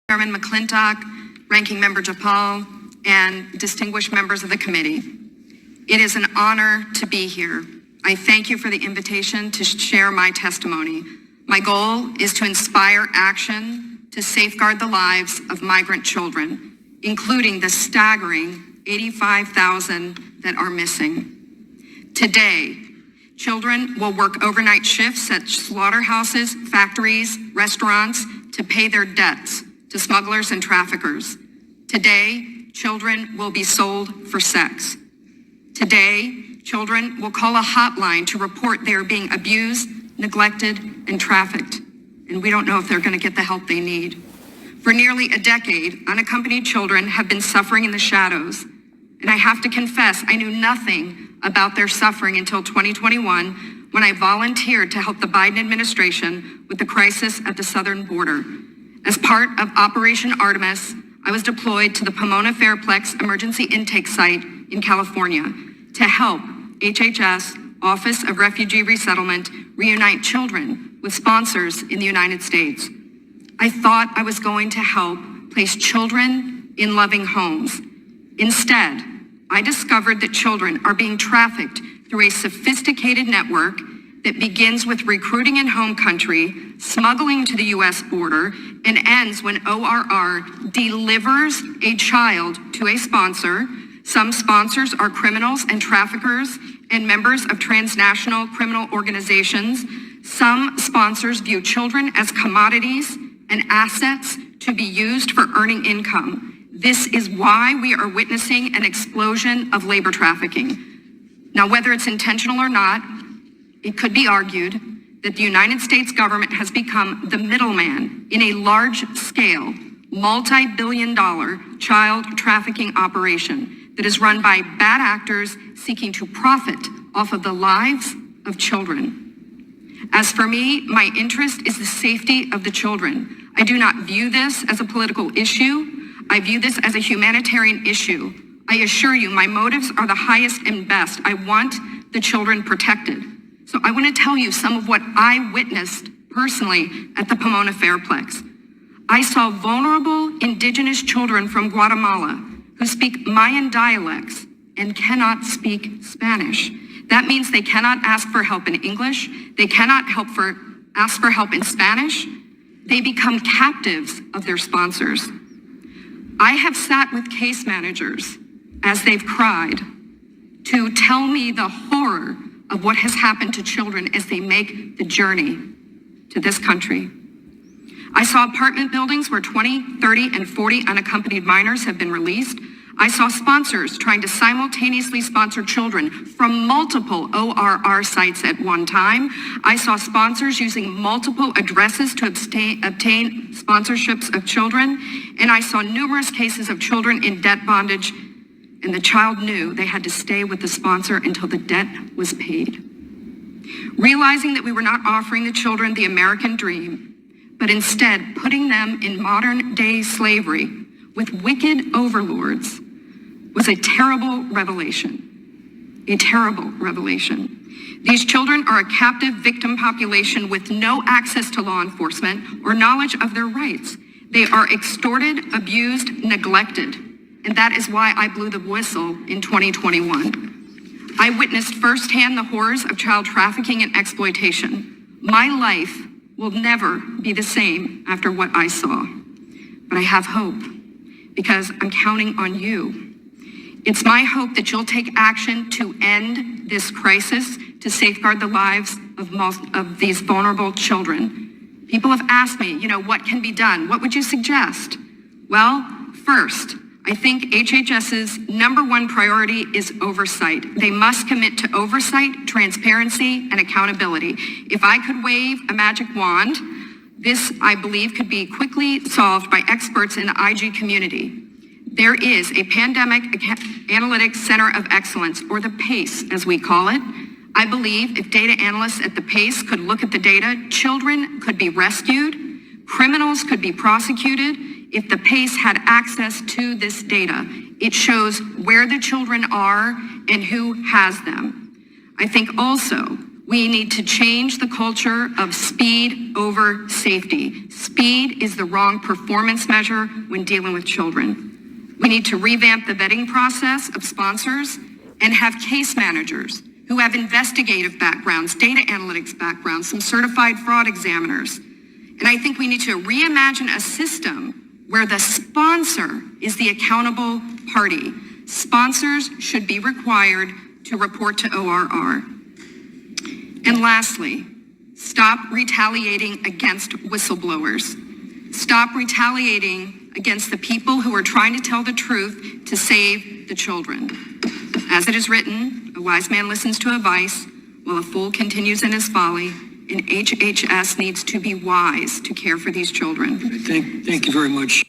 Chairman McClintock, Ranking Member Jayapal, and distinguished members of the committee. It is an honor to be here. I thank you for the invitation to share my testimony. My goal is to inspire action to safeguard the lives of migrant children, including the staggering 85,000 that are missing. Today, children will work overnight shifts at slaughterhouses, factories, restaurants to pay their debts to smugglers and traffickers. Today, children will be sold for sex. Today, children will call a hotline to report they are being abused, neglected, and trafficked. And we don't know if they're going to get the help they need. For nearly a decade, unaccompanied children have been suffering in the shadows. And I have to confess, I knew nothing about their suffering until 2021, when I volunteered to help the Biden administration with the crisis at the southern border. As part of Operation Artemis, I was deployed to the Pomona Fairplex Emergency Intake Site in California to help HHS, Office of Refugee Resettlement, reunite children with sponsors in the United States. I thought I was going to help place children in loving homes. Instead, I discovered that children are being trafficked through a sophisticated network that begins with recruiting in home country, smuggling to the US border, and ends when ORR delivers a child to a sponsor. Some sponsors are criminals and traffickers and members of transnational criminal organizations. Some sponsors view children as commodities and assets to be used for earning income. This is why we are witnessing an explosion of labor trafficking. Now, whether it's intentional or not, it could be argued that the United States government has become the middleman in a large-scale, multi-billion-dollar child trafficking operation that is run by bad actors seeking to profit off of the lives of children. As for me, my interest is the safety of the children. I do not view this as a political issue. I view this as a humanitarian issue. I assure you, my motives are the highest and best. I want the children protected. So I want to tell you some of what I witnessed personally at the Pomona Fairplex. I saw vulnerable indigenous children from Guatemala who speak Mayan dialects and cannot speak Spanish. That means they cannot ask for help in English. They cannot ask for help in Spanish. They become captives of their sponsors. I have sat with case managers as they've cried to tell me the horror of what has happened to children as they make the journey to this country. I saw apartment buildings where 20, 30, and 40 unaccompanied minors have been released. I saw sponsors trying to simultaneously sponsor children from multiple ORR sites at one time. I saw sponsors using multiple addresses to obtain sponsorships of children. And I saw numerous cases of children in debt bondage, and the child knew they had to stay with the sponsor until the debt was paid. Realizing that we were not offering the children the American dream, but instead putting them in modern day slavery with wicked overlords was a terrible revelation. A terrible revelation. These children are a captive victim population with no access to law enforcement or knowledge of their rights. They are extorted, abused, neglected. And that is why I blew the whistle in 2021. I witnessed firsthand the horrors of child trafficking and exploitation. My life will never be the same after what I saw. But I have hope because I'm counting on you. It's my hope that you'll take action to end this crisis, to safeguard the lives of these vulnerable children. People have asked me, what can be done? What would you suggest? Well, first, I think HHS's #1 priority is oversight. They must commit to oversight, transparency, and accountability. If I could wave a magic wand, this, I believe, could be quickly solved by experts in the IG community. There is a Pandemic Analytics Center of Excellence, or the PACE, as we call it. I believe if data analysts at the PACE could look at the data, children could be rescued, criminals could be prosecuted. If the PACE had access to this data, it shows where the children are and who has them. I think also We need to change the culture of speed over safety. Speed is the wrong performance measure when dealing with children. We need to revamp the vetting process of sponsors and have case managers who have investigative backgrounds, data analytics backgrounds, some certified fraud examiners. And I think we need to reimagine a system where the sponsor is the accountable party. Sponsors should be required to report to ORR. And lastly, stop retaliating against whistleblowers. Stop retaliating against the people who are trying to tell the truth to save the children. As it is written, a wise man listens to advice, while a fool continues in his folly, and HHS needs to be wise to care for these children. Thank you very much.